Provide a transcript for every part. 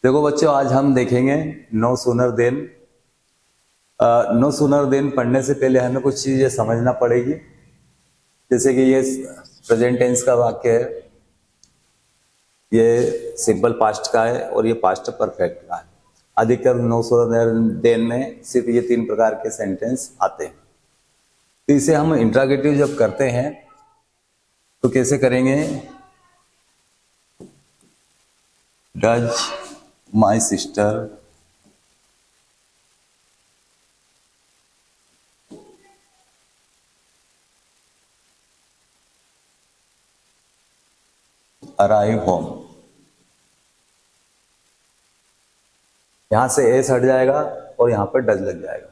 देखो बच्चों, आज हम देखेंगे no sooner than. No sooner than पढ़ने से पहले हमें कुछ चीजें समझना पड़ेगी। जैसे कि ये प्रेजेंट टेंस का वाक्य है, ये सिंपल पास्ट का है और ये पास्ट परफेक्ट का है। अधिकतर नो सूनर देन में सिर्फ ये 3 प्रकार के सेंटेंस आते हैं। तो इसे हम इंट्रागेटिव जब करते हैं तो कैसे करेंगे? Does my sister arrive home. यहां से एस हट जाएगा और यहां पर डज लग जाएगा।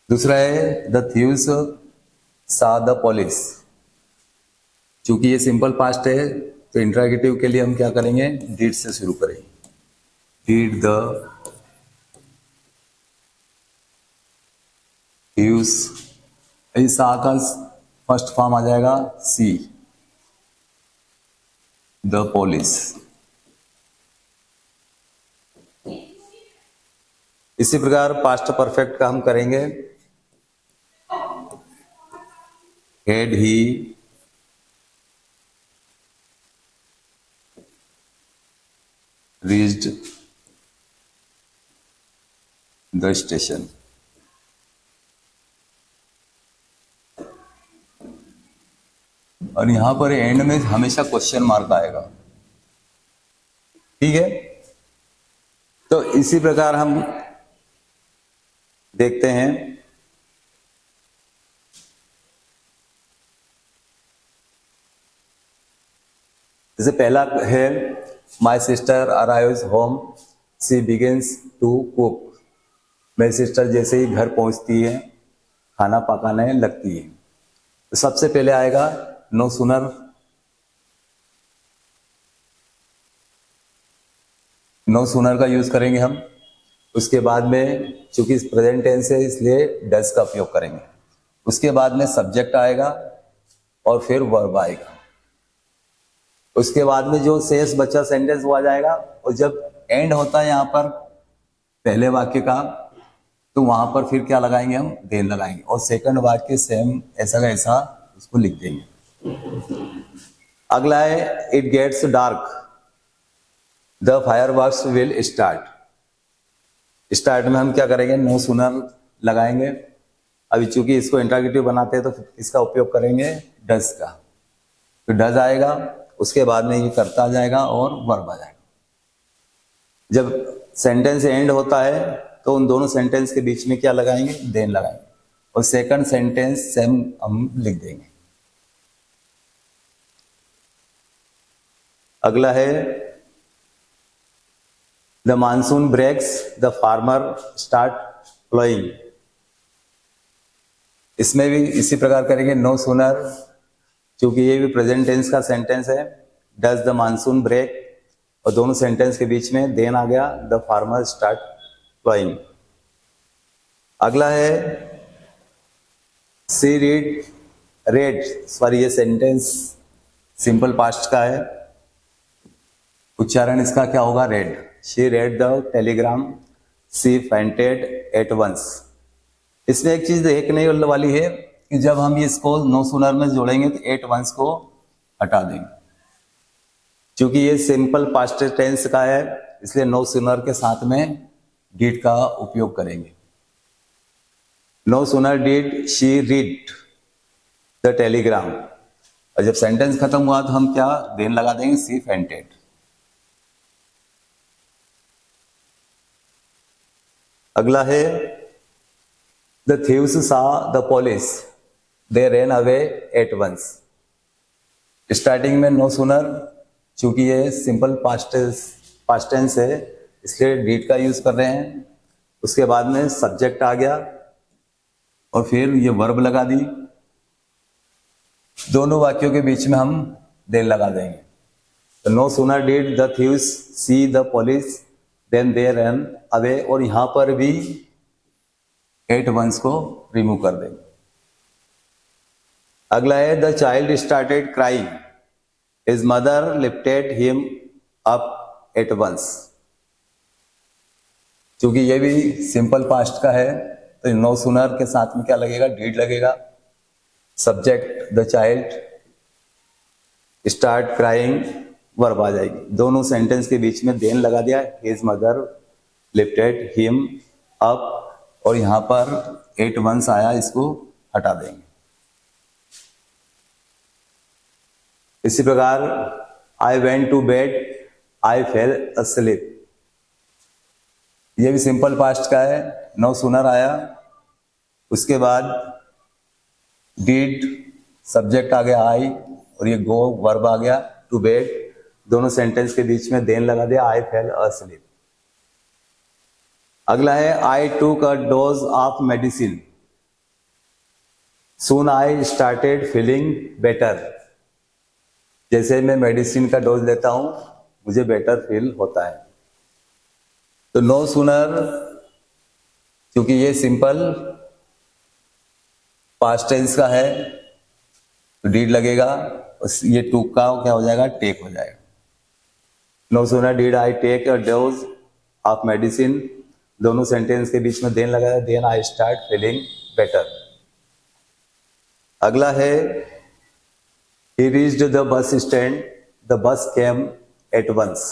दूसरा है the thieves saw the police. चूंकि ये सिंपल पास्ट है तो इंट्रागेटिव के लिए हम क्या करेंगे? डिड से शुरू करेंगे। डिड द थीव्स, इस सा का फर्स्ट फॉर्म आ जाएगा सी द पुलिस। इसी प्रकार पास्ट परफेक्ट का हम करेंगे। Had he reached the station. और यहां पर एंड में हमेशा क्वेश्चन मार्क आएगा। ठीक है, तो इसी प्रकार हम देखते हैं। जैसे पहला है my sister arrives home she begins to cook. मेरी सिस्टर जैसे ही घर पहुंचती है खाना पकाने लगती है। तो सबसे पहले आएगा नो सूनर। नो सूनर का यूज करेंगे हम। उसके बाद में चूंकि प्रेजेंट टेंस है इसलिए डज का उपयोग करेंगे। उसके बाद में सब्जेक्ट आएगा और फिर वर्ब आएगा। उसके बाद में जो शेष बचा सेंटेंस वो आ जाएगा। और जब एंड होता है यहाँ पर पहले वाक्य का, तो वहां पर फिर क्या लगाएंगे? हम देन लगाएंगे। और सेकंड वाक्य सेम ऐसा का ऐसा उसको लिख देंगे। अगला है it gets dark the fireworks will start. Start में हम क्या करेंगे? नो सूनर लगाएंगे। अभी चूंकि इसको इंट्रागेटिव बनाते हैं तो इसका उपयोग करेंगे डज का। तो डज आएगा, उसके बाद में ये करता जाएगा और वर्ब आ जाएगा। जब सेंटेंस एंड होता है तो उन दोनों सेंटेंस के बीच में क्या लगाएंगे? देन लगाएंगे। और सेकंड सेंटेंस सेम हम लिख देंगे। अगला है the monsoon breaks the farmer start ploughing. इसमें भी इसी प्रकार करेंगे। नो सूनर, क्योंकि ये भी प्रेजेंट टेंस का सेंटेंस है। डज द मानसून ब्रेक और दोनों सेंटेंस के बीच में देन आ गया द फार्मर स्टार्ट प्लोइंग। अगला है सी रेड सॉरी, ये सेंटेंस सिंपल पास्ट का है। उच्चारण इसका क्या होगा? Read. She read the telegram she fainted at once. इसमें एक चीज देखने वाली है कि जब हम इसको नो सूनर में जोड़ेंगे तो एट वंस को हटा देंगे। क्योंकि ये सिंपल पास्ट टेंस का है इसलिए नो सूनर के साथ में डिड का उपयोग करेंगे। No sooner did she read the telegram. और जब सेंटेंस खत्म हुआ तो हम क्या देन लगा देंगे? She fainted. अगला है the thieves saw the police they ran away at once. Starting में नो सूनर, चूंकि ये सिंपल पास्ट टेंस है इसलिए डिड का यूज कर रहे हैं। उसके बाद में सब्जेक्ट आ गया और फिर ये वर्ब लगा दी। दोनों वाक्यों के बीच में हम देन लगा देंगे। तो no sooner did the thieves see the police than they run away. और यहां पर भी एट वंस को रिमूव कर देंगे। अगला है the child started crying his mother lifted him up at once. क्योंकि ये भी सिंपल पास्ट का है तो नो सूनर के साथ में क्या लगेगा, डीड लगेगा। Subject the child start crying, verb आ जाएगी। दोनों सेंटेंस के बीच में देन लगा दिया, his mother lifted him up, और यहां पर एट वंस आया, इसको हटा देंगे। इसी प्रकार I went to bed, I fell asleep, ये भी सिंपल पास्ट का है। नो सूनर आया, उसके बाद डिड सब्जेक्ट आ गया आई, और ये गो वर्ब आ गया, टू बेड दोनों सेंटेंस के बीच में देन लगा दिया, आई फेल अस्लीप। अगला है आई टूक अ dose of medicine, soon I started feeling better, जैसे मैं मेडिसिन का डोज लेता हूं मुझे बेटर फील होता है। तो नो सूनर, क्योंकि ये सिंपल पास्ट टेंस का है तो डीड लगेगा, ये टूक का क्या हो जाएगा, टेक हो जाएगा। No sooner did I take a dose of medicine, दोनों सेंटेंस के बीच में देन लगाया, than I start feeling better. अगला है he reached the bus stand, the bus came at once।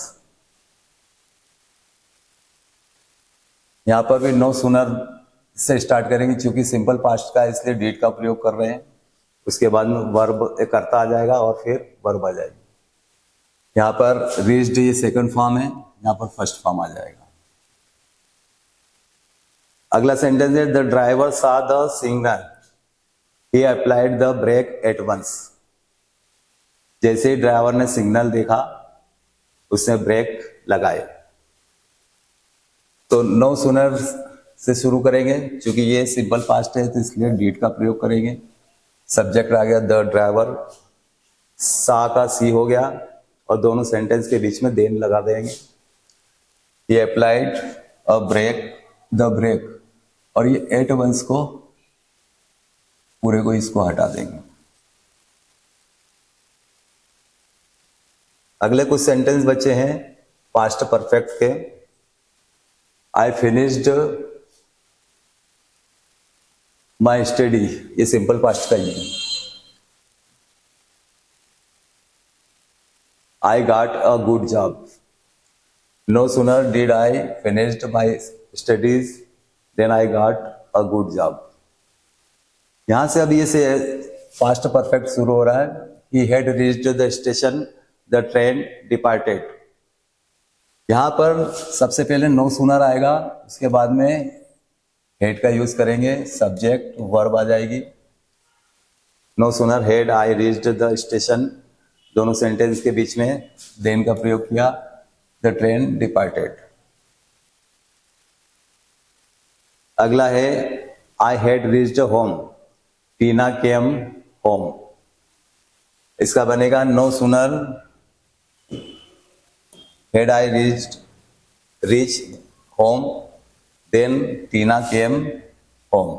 यहां पर भी नो सूनर से स्टार्ट करेंगे, क्योंकि सिंपल पास्ट का है इसलिए डीड का प्रयोग कर रहे हैं। उसके बाद में वर्ब करता आ जाएगा और फिर वर्ब आ जाएगी। यहां पर रीच्ड ये सेकंड फॉर्म है, यहां पर फर्स्ट फॉर्म आ जाएगा। अगला सेंटेंस है द ड्राइवर सा the signal, he applied the brake at once। जैसे ही ड्राइवर ने सिग्नल देखा उसने ब्रेक लगाए। तो नो सूनर से शुरू करेंगे, क्योंकि ये सिंपल पास्ट है तो इसलिए डीड का प्रयोग करेंगे। सब्जेक्ट आ गया द ड्राइवर, सा का सी हो गया, और दोनों सेंटेंस के बीच में देन लगा देंगे। ये applied a brake, the brake, और ये एट वंस को पूरे को इसको हटा देंगे। अगले कुछ सेंटेंस बचे हैं पास्ट परफेक्ट के। आई फिनिश्ड माई स्टडी, ये सिंपल पास्ट का ही है। I got a good job, no sooner did I finished my studies than I got a good job. यहां से अब ये से पास्ट परफेक्ट शुरू हो रहा है। He had reached the station, the train departed. यहां पर सबसे पहले नो सूनर आएगा, उसके बाद में हेड का यूज करेंगे, सब्जेक्ट वर्ब आ जाएगी। No sooner had I reached the station, दोनों सेंटेंस के बीच में देन का प्रयोग किया, द ट्रेन डिपार्टेड। अगला है I had reached home, Tina came home. इसका बनेगा no sooner had I reached home, then Tina came home।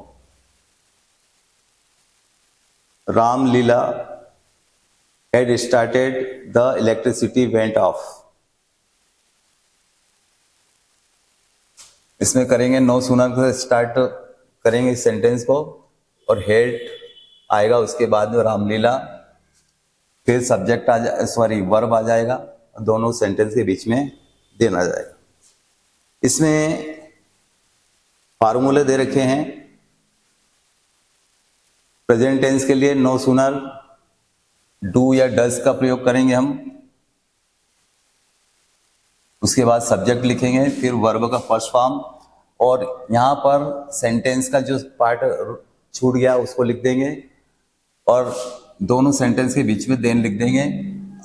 Ram Leela had started, the electricity went off। इसमें करेंगे नो सूनर से स्टार्ट करेंगे इस sentence को, और हेड आएगा, उसके बाद रामलीला, फिर सब्जेक्ट आ जाए, सॉरी वर्ब आ जाएगा, दोनों सेंटेंस के बीच में देना जाएगा। इसमें फार्मूले दे रखे हैं। प्रेजेंट टेंस के लिए नो सूनर डू या डज का प्रयोग करेंगे हम, उसके बाद सब्जेक्ट लिखेंगे, फिर वर्ब का फर्स्ट फॉर्म, और यहां पर सेंटेंस का जो पार्ट छूट गया उसको लिख देंगे, और दोनों सेंटेंस के बीच में देन लिख देंगे,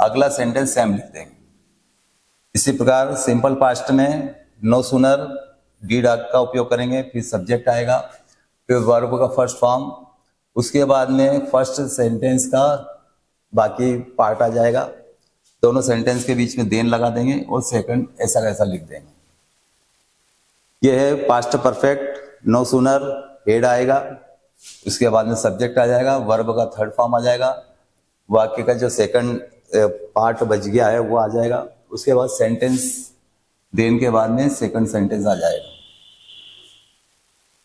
अगला सेंटेंस सेम लिख देंगे। इसी प्रकार सिंपल पास्ट में नो सूनर डीड का उपयोग करेंगे, फिर सब्जेक्ट आएगा, फिर वर्ब का फर्स्ट फॉर्म, उसके बाद में फर्स्ट सेंटेंस का बाकी पार्ट आ जाएगा, दोनों सेंटेंस के बीच में देन लगा देंगे, और सेकंड ऐसा कैसा लिख देंगे। यह है past perfect. No sooner had आएगा, उसके बाद में सब्जेक्ट आ जाएगा, वर्ब का थर्ड फॉर्म आ जाएगा, वाक्य का जो सेकंड पार्ट बच गया है वो आ जाएगा, उसके बाद सेंटेंस देन के बाद में सेकंड सेंटेंस आ जाएगा।